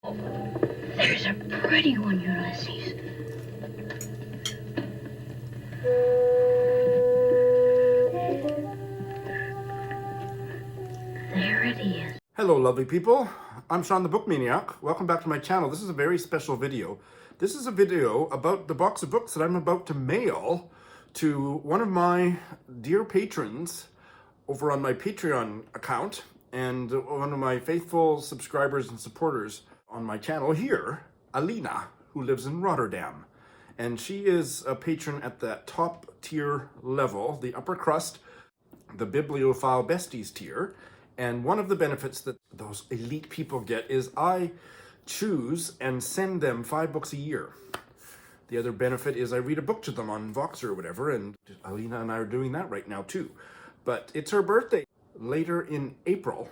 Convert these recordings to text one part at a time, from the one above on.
There's a pretty one, Ulysses. There it is. Hello, lovely people. I'm Sean the Book Maniac. Welcome back to my channel. This is a very special video. This is a video about the box of books that I'm about to mail to one of my dear patrons over on my Patreon account and one of my faithful subscribers and supporters on my channel here, Alina, who lives in Rotterdam. And she is a patron at the top tier level, the upper crust, the Bibliophile Besties tier. And one of the benefits that those elite people get is I choose and send them 5 books a year. The other benefit is I read a book to them on Voxer or whatever, and Alina and I are doing that right now too. But it's her birthday later in April,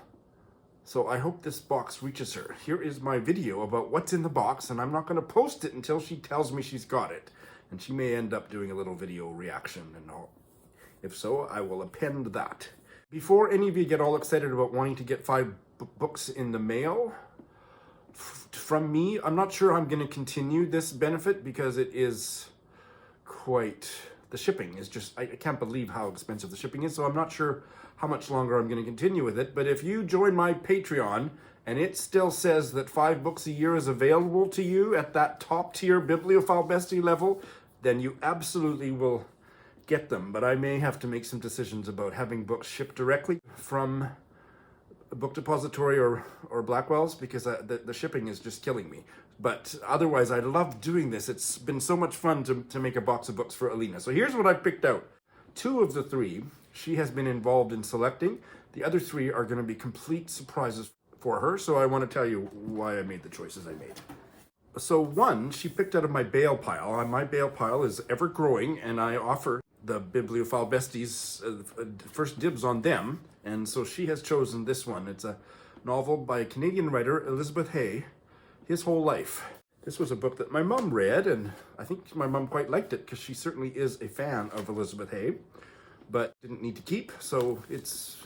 so I hope this box reaches her. Here is my video about what's in the box, and I'm not going to post it until she tells me she's got it. And she may end up doing a little video reaction and all. If so, I will append that. Before any of you get all excited about wanting to get 5 books in the mail from me, I'm not sure I'm going to continue this benefit because it is quite... The shipping is just... I can't believe how expensive the shipping is, so I'm not sure how much longer I'm going to continue with it. But if you join my Patreon and it still says that 5 books a year is available to you at that top tier Bibliophile Bestie level, then you absolutely will get them. But I may have to make some decisions about having books shipped directly from a book depository or Blackwell's, because the shipping is just killing me. But otherwise, I love doing this. It's been so much fun to make a box of books for Alina. So here's what I picked out. 2 of the 3 she has been involved in selecting. The other 3 are going to be complete surprises for her. So I want to tell you why I made the choices I made. So 1 she picked out of my bail pile. And my bail pile is ever growing, and I offer the Bibliophile Besties first dibs on them. And so she has chosen this one. It's a novel by a Canadian writer, Elizabeth Hay, His Whole Life. This was a book that my mom read, and I think my mom quite liked it because she certainly is a fan of Elizabeth Hay, but didn't need to keep. So it's,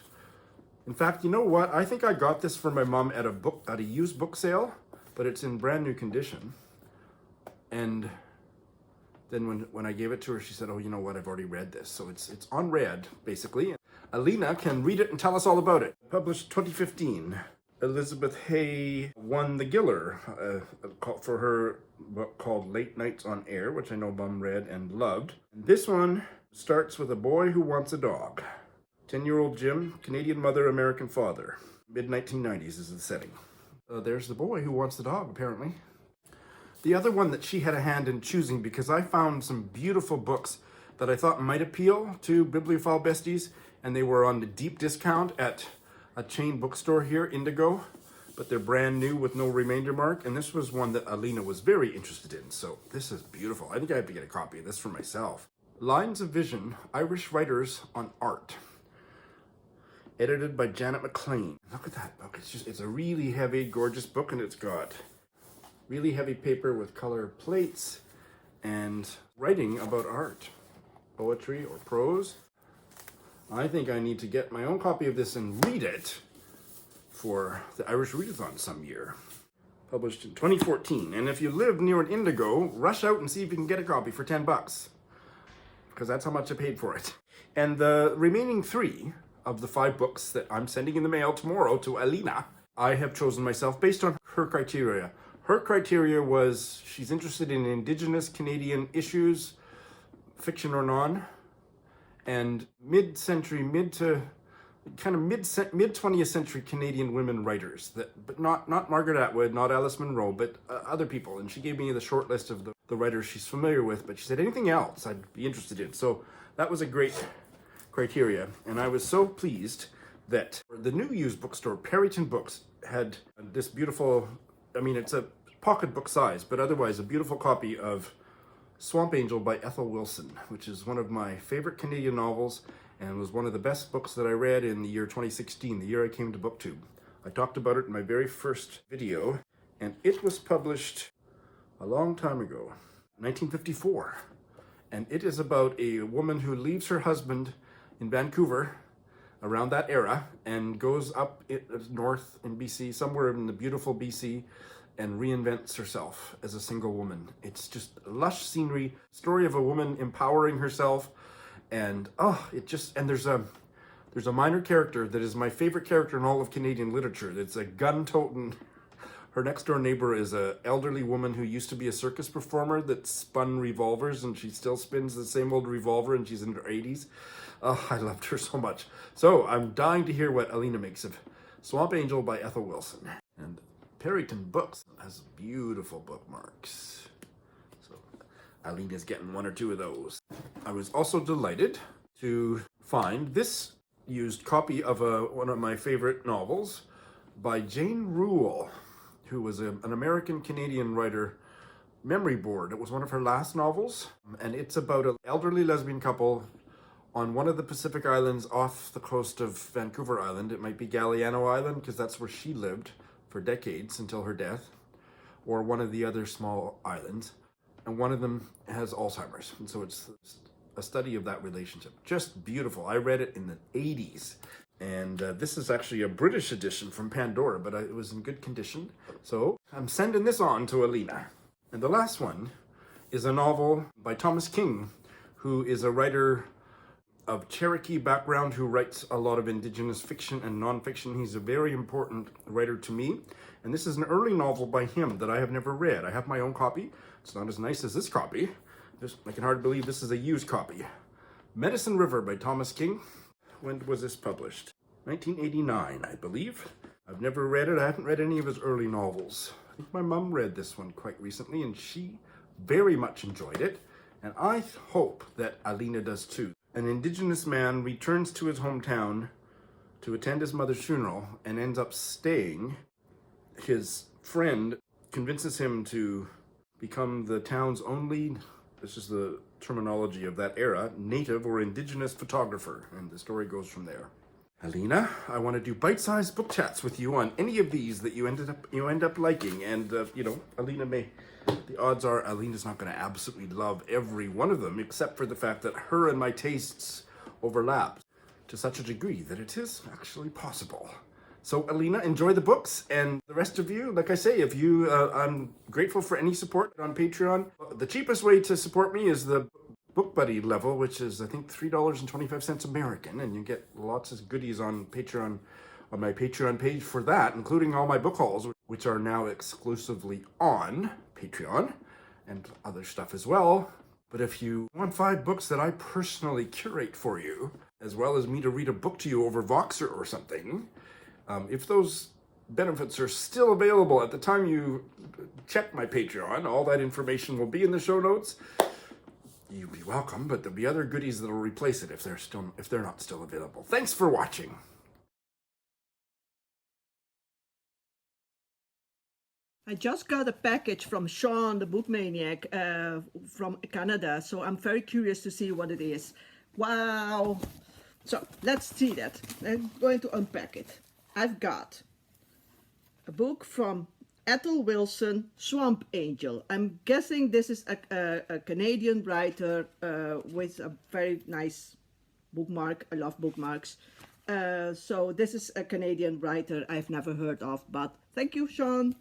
in fact, you know what? I think I got this for my mom at a used book sale, but it's in brand new condition. And then when I gave it to her, she said, oh, you know what, I've already read this. So it's unread, basically. Alina can read it and tell us all about it. Published 2015. Elizabeth Hay won the Giller for her book called Late Nights on Air, which I know Mum read and loved. And this one starts with a boy who wants a dog. 10-year-old Jim, Canadian mother, American father. Mid-1990s is the setting. There's the boy who wants the dog, apparently. The other one that she had a hand in choosing, because I found some beautiful books that I thought might appeal to Bibliophile Besties, and they were on the deep discount at a chain bookstore here, Indigo, but they're brand new with no remainder mark, and this was one that Alina was very interested in, so this is beautiful. I think I have to get a copy of this for myself. Lines of Vision, Irish Writers on Art, edited by Janet McLean. Look at that book. It's a really heavy, gorgeous book, and it's got really heavy paper with color plates and writing about art, poetry or prose. I think I need to get my own copy of this and read it for the Irish Readathon some year. Published in 2014. And if you live near an Indigo, rush out and see if you can get a copy for 10 bucks. Because that's how much I paid for it. And the remaining 3 of the 5 books that I'm sending in the mail tomorrow to Alina, I have chosen myself based on her criteria. Her criteria was she's interested in Indigenous Canadian issues, fiction or non, and mid-20th century Canadian women writers, but not Margaret Atwood, not Alice Munro, but other people. And she gave me the short list of the writers she's familiar with, but she said anything else I'd be interested in. So that was a great criteria, and I was so pleased that the new used bookstore, Perryton Books, had this beautiful, I mean, it's a pocketbook size, but otherwise a beautiful copy of Swamp Angel by Ethel Wilson, which is one of my favorite Canadian novels and was one of the best books that I read in the year 2016, the year I came to BookTube. I talked about it in my very first video, and it was published a long time ago, 1954. And it is about a woman who leaves her husband in Vancouver around that era and goes up north in BC, somewhere in the beautiful BC, and reinvents herself as a single woman. It's just lush scenery, story of a woman empowering herself, and there's a minor character that is my favorite character in all of Canadian literature. It's a gun-toting. Her next door neighbor is an elderly woman who used to be a circus performer that spun revolvers, and she still spins the same old revolver, and she's in her 80s. Oh, I loved her so much. So I'm dying to hear what Alina makes of Swamp Angel by Ethel Wilson. And Perryton Books has beautiful bookmarks. So Alina's getting one or two of those. I was also delighted to find this used copy of one of my favorite novels by Jane Rule, who was an American-Canadian writer, Memory Board. It was one of her last novels, and it's about an elderly lesbian couple on one of the Pacific Islands off the coast of Vancouver Island. It might be Galiano Island, because that's where she lived for decades until her death, or one of the other small islands. And one of them has Alzheimer's, and so it's a study of that relationship. Just beautiful. I read it in the 80s. And this is actually a British edition from Pandora, but it was in good condition. So I'm sending this on to Alina. And the last one is a novel by Thomas King, who is a writer of Cherokee background who writes a lot of Indigenous fiction and nonfiction. He's a very important writer to me. And this is an early novel by him that I have never read. I have my own copy. It's not as nice as this copy. I can hardly believe this is a used copy. Medicine River by Thomas King. When was this published? 1989, I believe. I've never read it. I haven't read any of his early novels. I think my mom read this one quite recently, and she very much enjoyed it. And I hope that Alina does too. An Indigenous man returns to his hometown to attend his mother's funeral and ends up staying. His friend convinces him to become the town's only, this is the terminology of that era, native or Indigenous photographer, and the story goes from there. Alina, I want to do bite-sized book chats with you on any of these that you end up liking, and Alina the odds are Alina's not going to absolutely love every one of them, except for the fact that her and my tastes overlap to such a degree that it is actually possible. So Alina, enjoy the books, and the rest of you, like I say, if you, I'm grateful for any support on Patreon. The cheapest way to support me is the Book Buddy level, which is I think $3.25 American, and you get lots of goodies on Patreon, on my Patreon page for that, including all my book hauls, which are now exclusively on Patreon, and other stuff as well. But if you want 5 books that I personally curate for you, as well as me to read a book to you over Voxer or something, if those benefits are still available at the time you check my Patreon, all that information will be in the show notes. You'd be welcome, but there'll be other goodies that'll replace it if they're not still available. Thanks for watching. I just got a package from Sean, the book maniac, from Canada, so I'm very curious to see what it is. Wow! So let's see that. I'm going to unpack it. I've got a book from Ethel Wilson, Swamp Angel. I'm guessing this is a Canadian writer with a very nice bookmark. I love bookmarks. So this is a Canadian writer I've never heard of, but thank you, Sean.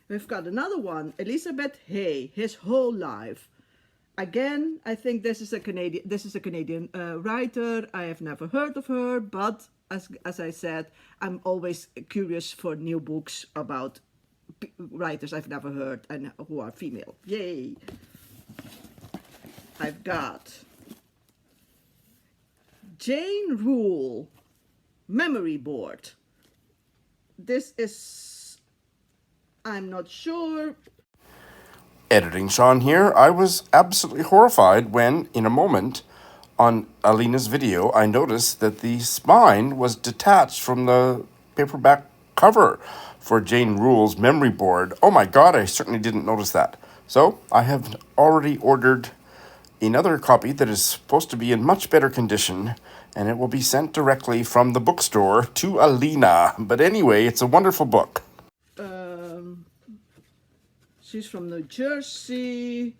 We've got another one, Elizabeth Hay, His Whole Life. Again, I think this is a Canadian writer. I have never heard of her, but as I said, I'm always curious for new books about writers I've never heard and who are female. Yay! I've got Jane Rule, Memory Board. This is, I'm not sure. Editing Sean here. I was absolutely horrified when, in a moment, on Alina's video, I noticed that the spine was detached from the paperback cover for Jane Rule's Memory Board. Oh my God, I certainly didn't notice that. So I have already ordered another copy that is supposed to be in much better condition, and it will be sent directly from the bookstore to Alina. But anyway, it's a wonderful book. She's from New Jersey.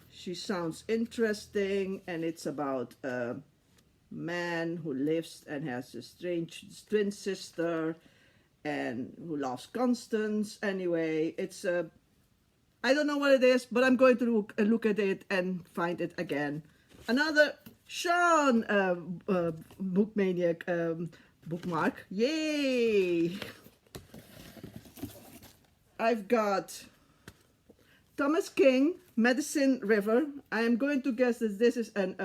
She sounds interesting, and it's about a man who lives and has a strange twin sister, and Who Loves Constance. Anyway, it's I don't know what it is, but I'm going to look at it and find it again. Another Sean Bookmaniac bookmark. Yay! I've got Thomas King, Medicine River. I am going to guess that this is an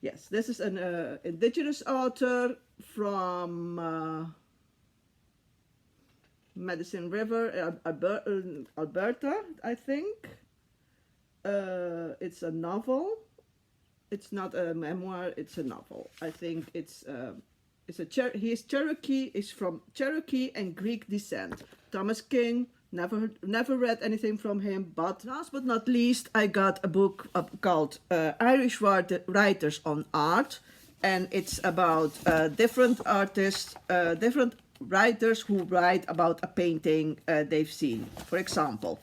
yes, this is an indigenous author from Medicine River, Alberta, I think. It's a novel. It's not a memoir. It's a novel. I think it's a he is Cherokee. Is from Cherokee and Greek descent. Thomas King. Never read anything from him. But last but not least, I got a book called Irish Writers on Art, and it's about different artists, different writers who write about a painting they've seen. For example,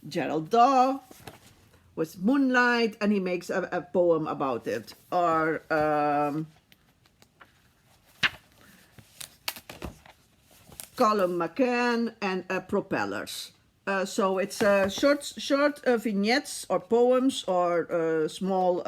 Gerald Daw with Moonlight, and he makes a poem about it. Or Colin McCann and Propellers. So it's short vignettes or poems or small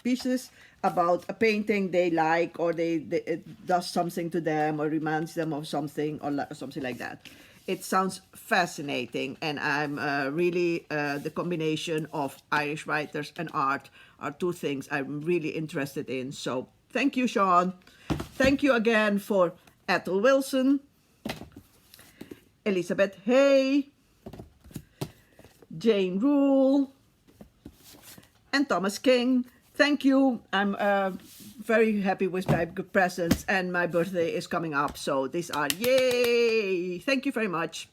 pieces about a painting they like, or it does something to them or reminds them of something, or something like that. It sounds fascinating, and I'm really the combination of Irish writers and art are two things I'm really interested in. So thank you, Sean. Thank you again for Ethel Wilson, Elizabeth Hay, Jane Rule, and Thomas King. Thank you. I'm very happy with my presents, and my birthday is coming up. So these are yay. Thank you very much.